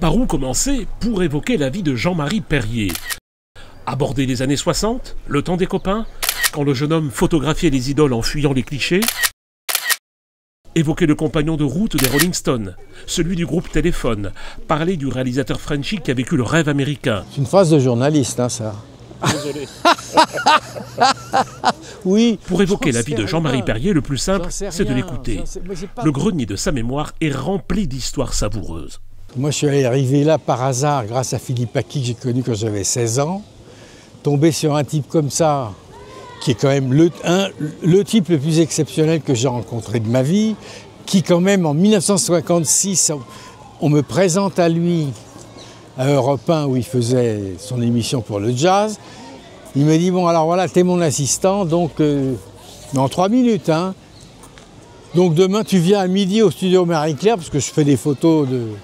Par où commencer pour évoquer la vie de Jean-Marie Perrier? Aborder les années 60, le temps des copains, quand le jeune homme photographiait les idoles en fuyant les clichés? Évoquer le compagnon de route des Rolling Stones, celui du groupe Téléphone, parler du réalisateur Frenchy qui a vécu le rêve américain. C'est une phrase de journaliste, hein, ça. Désolé. Oui. Pour évoquer la vie de Jean-Marie Perrier, le plus simple, c'est de l'écouter. Le grenier de sa mémoire est rempli d'histoires savoureuses. Moi, je suis arrivé là par hasard, grâce à Philippe Aki, que j'ai connu quand j'avais 16 ans. Tombé sur un type comme ça, qui est quand même le type le plus exceptionnel que j'ai rencontré de ma vie, qui quand même, en 1956, on me présente à lui, à Europe 1, où il faisait son émission pour le jazz. Il me dit, bon, alors voilà, t'es mon assistant, donc, en 3 minutes, hein. Donc demain, tu viens à midi au studio Marie-Claire, parce que je fais des photos de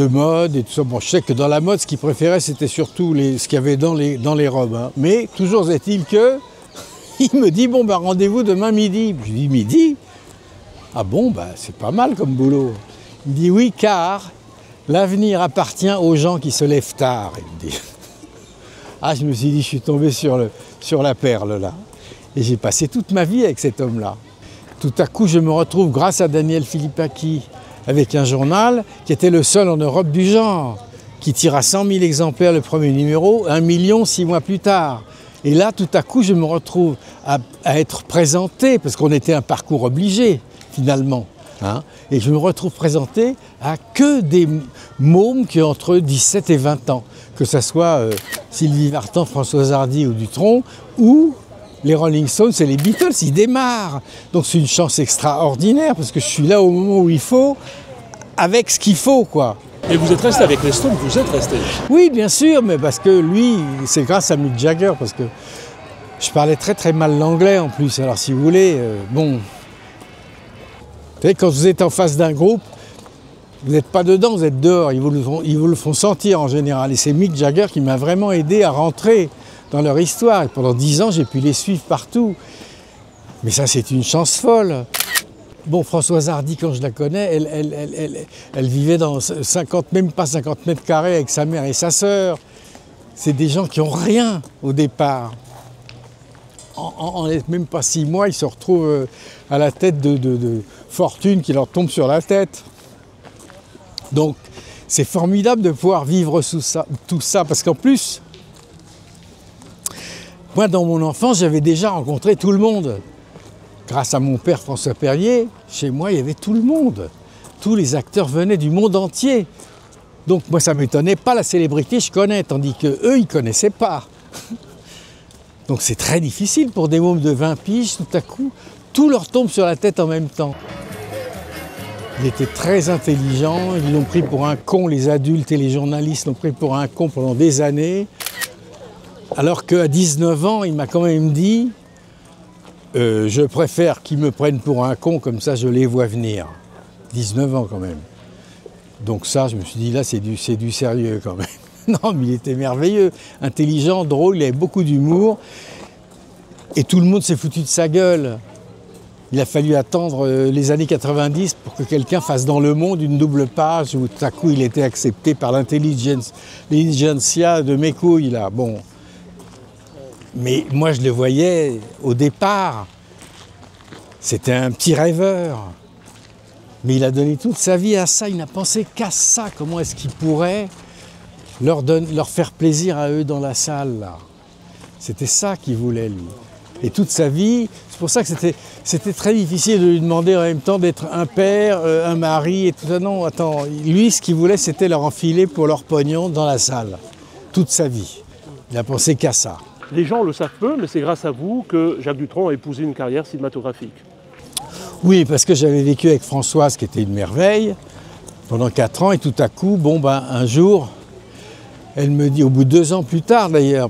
mode et tout ça. Bon, je sais que dans la mode, ce qu'il préférait, c'était surtout ce qu'il y avait dans les robes. Hein. Mais toujours est-il que, il me dit, bon, bah, rendez-vous demain midi. Je lui dis, midi? Ah bon, bah, c'est pas mal comme boulot. Il me dit, oui, car l'avenir appartient aux gens qui se lèvent tard, il me dit. Ah, je me suis dit, je suis tombé sur la perle, là. Et j'ai passé toute ma vie avec cet homme-là. Tout à coup, je me retrouve, grâce à Daniel Philippaki, avec un journal qui était le seul en Europe du genre, qui tira 100 000 exemplaires le premier numéro, 1 million 6 mois plus tard. Et là, tout à coup, je me retrouve à être présenté, parce qu'on était un parcours obligé, finalement. Hein, et je me retrouve présenté à que des mômes qui ont entre 17 et 20 ans, que ce soit Sylvie Vartan, Françoise Hardy ou Dutronc, ou les Rolling Stones et les Beatles, ils démarrent. Donc c'est une chance extraordinaire, parce que je suis là au moment où il faut, avec ce qu'il faut, quoi. Et vous êtes resté avec les Stones, vous êtes resté? Oui, bien sûr, mais parce que lui, c'est grâce à Mick Jagger, parce que je parlais très très mal l'anglais en plus. Alors si vous voulez, bon... Vous savez, quand vous êtes en face d'un groupe, vous n'êtes pas dedans, vous êtes dehors, ils vous le font sentir en général. Et c'est Mick Jagger qui m'a vraiment aidé à rentrer dans leur histoire. Et pendant 10 ans, j'ai pu les suivre partout. Mais ça, c'est une chance folle. Bon, Françoise Hardy, quand je la connais, elle vivait dans 50, même pas 50 mètres carrés avec sa mère et sa sœur. C'est des gens qui n'ont rien au départ. En même pas 6 mois, ils se retrouvent à la tête de fortune qui leur tombe sur la tête. Donc, c'est formidable de pouvoir vivre tout ça, parce qu'en plus, moi, dans mon enfance, j'avais déjà rencontré tout le monde. Grâce à mon père François Perrier, chez moi, il y avait tout le monde. Tous les acteurs venaient du monde entier. Donc, moi, ça ne m'étonnait pas, la célébrité, je connais, tandis qu'eux, ils ne connaissaient pas. Donc, c'est très difficile pour des mômes de 20 piges, tout à coup, tout leur tombe sur la tête en même temps. Il était très intelligent, ils l'ont pris pour un con, les adultes et les journalistes l'ont pris pour un con pendant des années. Alors qu'à 19 ans, il m'a quand même dit je préfère qu'ils me prennent pour un con, comme ça je les vois venir. 19 ans quand même. Donc ça, je me suis dit, là, c'est du sérieux quand même. Non, mais il était merveilleux, intelligent, drôle, il avait beaucoup d'humour. Et tout le monde s'est foutu de sa gueule. Il a fallu attendre les années 90 pour que quelqu'un fasse dans Le Monde une double page où tout à coup il était accepté par l'intelligentsia de mes couilles, là. Bon. Mais moi je le voyais au départ, c'était un petit rêveur. Mais il a donné toute sa vie à ça, il n'a pensé qu'à ça. Comment est-ce qu'il pourrait leur faire plaisir à eux dans la salle, là. C'était ça qu'il voulait, lui. Et toute sa vie, c'est pour ça que c'était très difficile de lui demander en même temps d'être un père, un mari et tout ça. Non, attends, lui, ce qu'il voulait, c'était leur enfiler pour leur pognon dans la salle. Toute sa vie. Il a pensé qu'à ça. Les gens le savent peu, mais c'est grâce à vous que Jacques Dutronc a épousé une carrière cinématographique. Oui, parce que j'avais vécu avec Françoise, qui était une merveille, pendant 4 ans, et tout à coup, bon, ben, un jour, elle me dit, au bout de 2 ans plus tard d'ailleurs,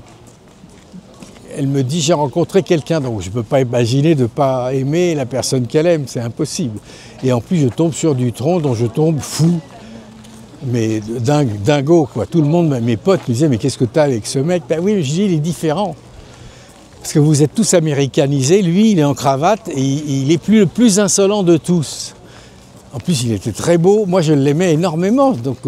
elle me dit, j'ai rencontré quelqu'un, donc je ne peux pas imaginer de ne pas aimer la personne qu'elle aime, c'est impossible. Et en plus, je tombe sur Dutronc, dont je tombe fou, mais dingo, quoi. Tout le monde, mes potes me disaient, mais qu'est-ce que tu as avec ce mec? Ben oui, je dis, il est différent. Parce que vous êtes tous américanisés, lui, il est en cravate et il est le plus insolent de tous. En plus, il était très beau. Moi, je l'aimais énormément. Donc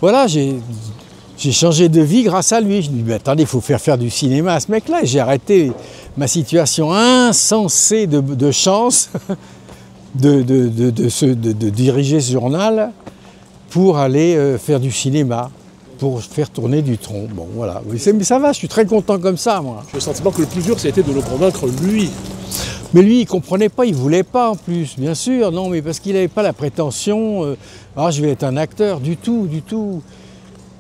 voilà, j'ai changé de vie grâce à lui. Je me dis, mais attendez, il faut faire du cinéma à ce mec-là. Et j'ai arrêté ma situation insensée de chance de diriger ce journal pour aller faire du cinéma, pour faire tourner du tronc. Bon, voilà. Mais ça va, je suis très content comme ça, moi. J'ai le sentiment que le plus dur, c'était de le convaincre, lui. Mais lui, il ne comprenait pas, il ne voulait pas en plus, bien sûr. Non, mais parce qu'il n'avait pas la prétention, je vais être un acteur, du tout, du tout.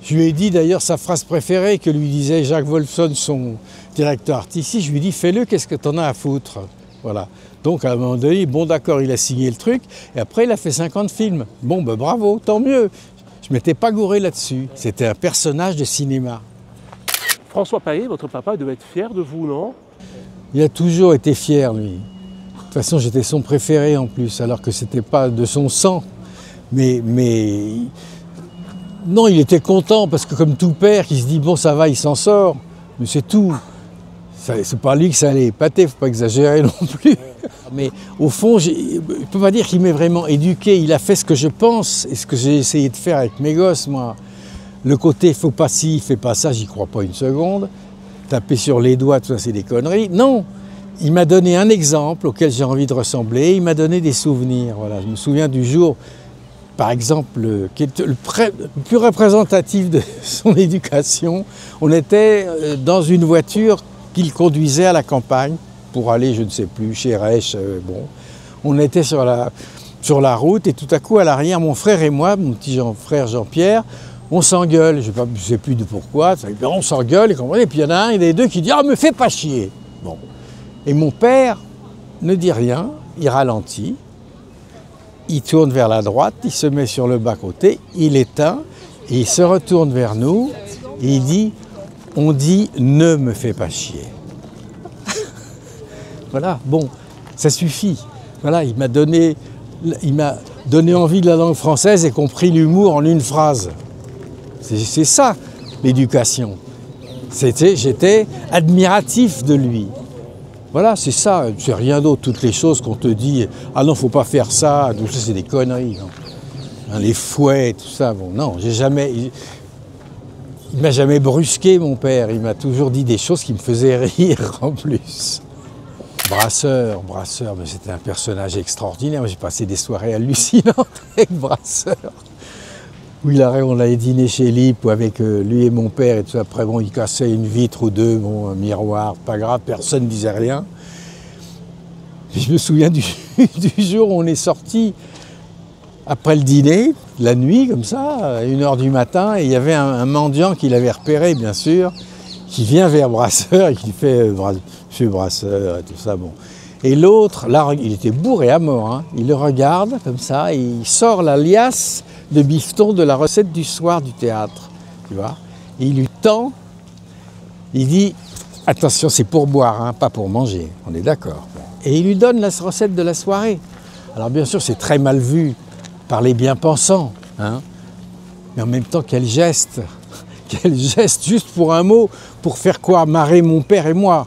Je lui ai dit d'ailleurs sa phrase préférée que lui disait Jacques Wolfson, son directeur artistique. Je lui ai dit, fais-le, qu'est-ce que t'en as à foutre? Voilà. Donc à un moment donné, bon d'accord, il a signé le truc, et après il a fait 50 films. Bon, ben bravo, tant mieux. Je ne m'étais pas gouré là-dessus. C'était un personnage de cinéma. François Paillet, votre papa, devait être fier de vous, non? Il a toujours été fier, lui. De toute façon, j'étais son préféré en plus, alors que c'était pas de son sang. Mais non, il était content, parce que comme tout père, qui se dit, bon, ça va, il s'en sort. Mais c'est tout. C'est pas lui que ça allait épater, faut pas exagérer non plus. Mais au fond, je ne peux pas dire qu'il m'ait vraiment éduqué. Il a fait ce que je pense et ce que j'ai essayé de faire avec mes gosses, moi. Le côté, faut pas ci, fais pas ça, j'y crois pas une seconde. Taper sur les doigts, tout ça, c'est des conneries. Non, il m'a donné un exemple auquel j'ai envie de ressembler. Il m'a donné des souvenirs. Voilà, je me souviens du jour, par exemple, qui est le plus représentatif de son éducation. On était dans une voiture qu'il conduisait à la campagne pour aller, je ne sais plus, chez Reich. Bon, on était sur la route et tout à coup, à l'arrière, mon frère et moi, mon petit frère Jean-Pierre, on s'engueule. Je ne sais plus de pourquoi. On s'engueule, et puis il y en a un des deux qui dit « Ah, me fais pas chier !» Bon. Et mon père ne dit rien, il ralentit, il tourne vers la droite, il se met sur le bas-côté, il éteint, et il se retourne vers nous, et il dit « On dit ne me fais pas chier !» Voilà, bon, ça suffit. Voilà, il m'a donné envie de la langue française et compris l'humour en une phrase. C'est ça, l'éducation. J'étais admiratif de lui. Voilà, c'est ça, c'est rien d'autre. Toutes les choses qu'on te dit, ah non, faut pas faire ça, tout ça, c'est des conneries. Hein, les fouets, tout ça, bon, non, il m'a jamais brusqué, mon père. Il m'a toujours dit des choses qui me faisaient rire, en plus. Brasseur, mais c'était un personnage extraordinaire. J'ai passé des soirées hallucinantes avec Brasseur. Où on allait dîner chez Lippe avec lui et mon père et tout ça. Après, bon, il cassait une vitre ou deux, bon, un miroir, pas grave, personne ne disait rien. Et je me souviens du jour où on est sorti après le dîner, la nuit, comme ça, à 1h du matin, et il y avait un mendiant qui l'avait repéré, bien sûr, qui vient vers Brasseur et qui fait Monsieur Brasseur et tout ça, bon. Et l'autre, là, il était bourré à mort, hein. Il le regarde comme ça et il sort la liasse de bifton de la recette du soir du théâtre, tu vois. Et il lui tend, il dit « Attention, c'est pour boire, hein, pas pour manger, on est d'accord. » Et il lui donne la recette de la soirée. Alors bien sûr, c'est très mal vu par les bien-pensants, hein. Mais en même temps, quel geste juste pour un mot, pour faire quoi? Marrer mon père et moi.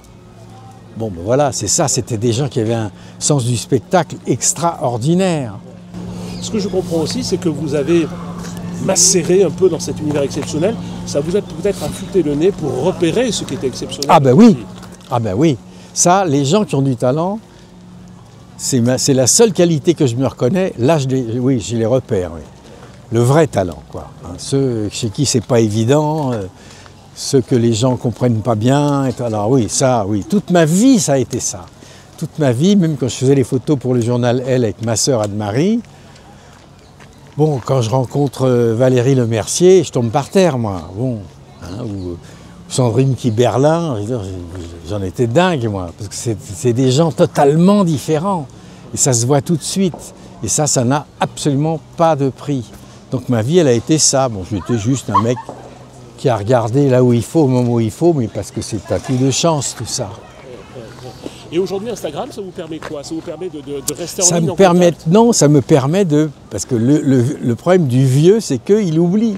Bon, ben voilà, c'est ça, c'était des gens qui avaient un sens du spectacle extraordinaire. Ce que je comprends aussi, c'est que vous avez macéré un peu dans cet univers exceptionnel. Ça vous a peut-être affûté le nez pour repérer ce qui était exceptionnel. Ah ben oui, ah ben oui. Ça, les gens qui ont du talent, c'est la seule qualité que je me reconnais. Là, je les repère, oui. Le vrai talent, quoi. Hein, ceux chez qui c'est pas évident, ceux que les gens comprennent pas bien. Alors oui, ça, oui. Toute ma vie, ça a été ça. Toute ma vie, même quand je faisais les photos pour le journal Elle avec ma sœur Anne-Marie, bon, quand je rencontre Valérie Lemercier, je tombe par terre, moi. Bon, hein, ou Sandrine Kiberlin, j'en étais dingue, moi. Parce que c'est des gens totalement différents. Et ça se voit tout de suite. Et ça n'a absolument pas de prix. Donc ma vie, elle a été ça. Bon, j'étais juste un mec qui a regardé là où il faut, au moment où il faut, mais parce que c'est un coup de chance, tout ça. Et aujourd'hui, Instagram, ça vous permet quoi? Ça vous permet de rester en ça ligne me permet, non, ça me permet de... Parce que le problème du vieux, c'est qu'il oublie.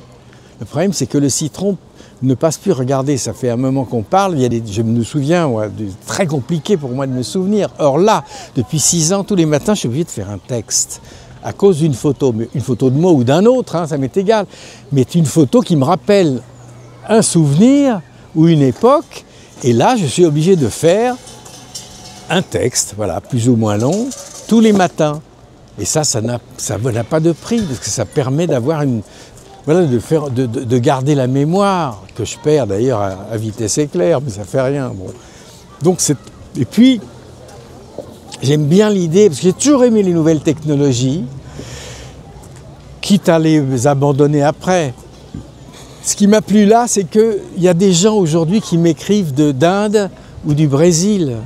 Le problème, c'est que le citron ne passe plus. Regardez, ça fait un moment qu'on parle. Je me souviens, moi, très compliqué pour moi de me souvenir. Or là, depuis 6 ans, tous les matins, je suis obligé de faire un texte à cause d'une photo, mais une photo de moi ou d'un autre, hein, ça m'est égal, mais une photo qui me rappelle un souvenir ou une époque, et là je suis obligé de faire un texte, voilà, plus ou moins long, tous les matins. Et ça n'a pas de prix, parce que ça permet d'avoir une... Voilà, de garder la mémoire, que je perds d'ailleurs à vitesse éclair, mais ça fait rien. Bon. Donc et puis, j'aime bien l'idée, parce que j'ai toujours aimé les nouvelles technologies, quitte à les abandonner après. Ce qui m'a plu là, c'est qu'il y a des gens aujourd'hui qui m'écrivent d'Inde ou du Brésil.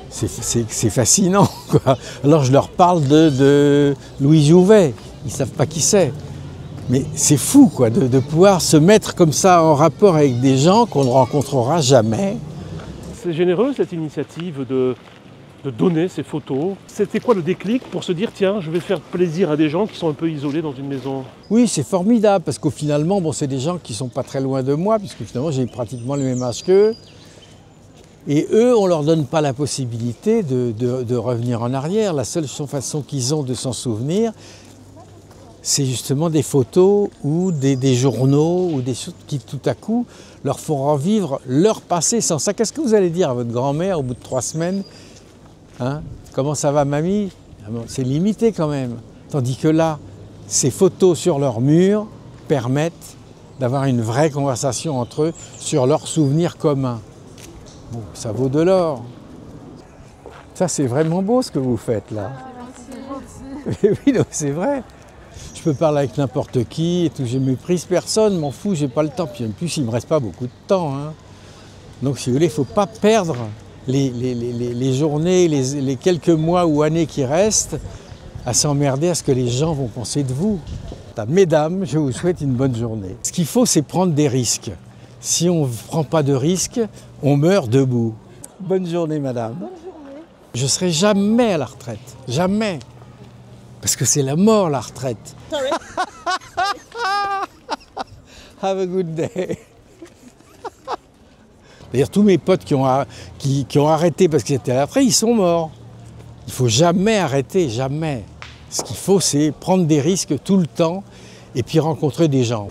C'est fascinant, quoi. Alors je leur parle de Louis Jouvet, ils ne savent pas qui c'est. Mais c'est fou, quoi, de pouvoir se mettre comme ça en rapport avec des gens qu'on ne rencontrera jamais. C'est généreux cette initiative de donner ces photos. C'était quoi le déclic pour se dire tiens, je vais faire plaisir à des gens qui sont un peu isolés dans une maison? Oui, c'est formidable parce qu'au finalement, bon, c'est des gens qui ne sont pas très loin de moi, puisque finalement j'ai pratiquement le même âge qu'eux. Et eux, on ne leur donne pas la possibilité de revenir en arrière. La seule façon qu'ils ont de s'en souvenir, c'est justement des photos ou des journaux ou des choses qui tout à coup leur font revivre leur passé. Sans ça, qu'est-ce que vous allez dire à votre grand-mère au bout de 3 semaines, hein? Comment ça va, mamie? C'est limité quand même. Tandis que là, ces photos sur leur mur permettent d'avoir une vraie conversation entre eux sur leurs souvenirs communs. Bon, ça vaut de l'or. Ça, c'est vraiment beau ce que vous faites là. Oui, c'est vrai. Je peux parler avec n'importe qui et tout, je ne méprise personne, m'en fous, j'ai pas le temps. Puis en plus, il ne me reste pas beaucoup de temps, hein. Donc si vous voulez, il ne faut pas perdre les journées, les quelques mois ou années qui restent à s'emmerder à ce que les gens vont penser de vous. Mesdames, je vous souhaite une bonne journée. Ce qu'il faut, c'est prendre des risques. Si on ne prend pas de risques, on meurt debout. Bonne journée, madame. Bonne journée. Je ne serai jamais à la retraite, jamais. Parce que c'est la mort, la retraite. Sorry. Have a good day. D'ailleurs, tous mes potes qui ont arrêté parce qu'ils étaient à la retraite, ils sont morts. Il ne faut jamais arrêter, jamais. Ce qu'il faut, c'est prendre des risques tout le temps et puis rencontrer des gens.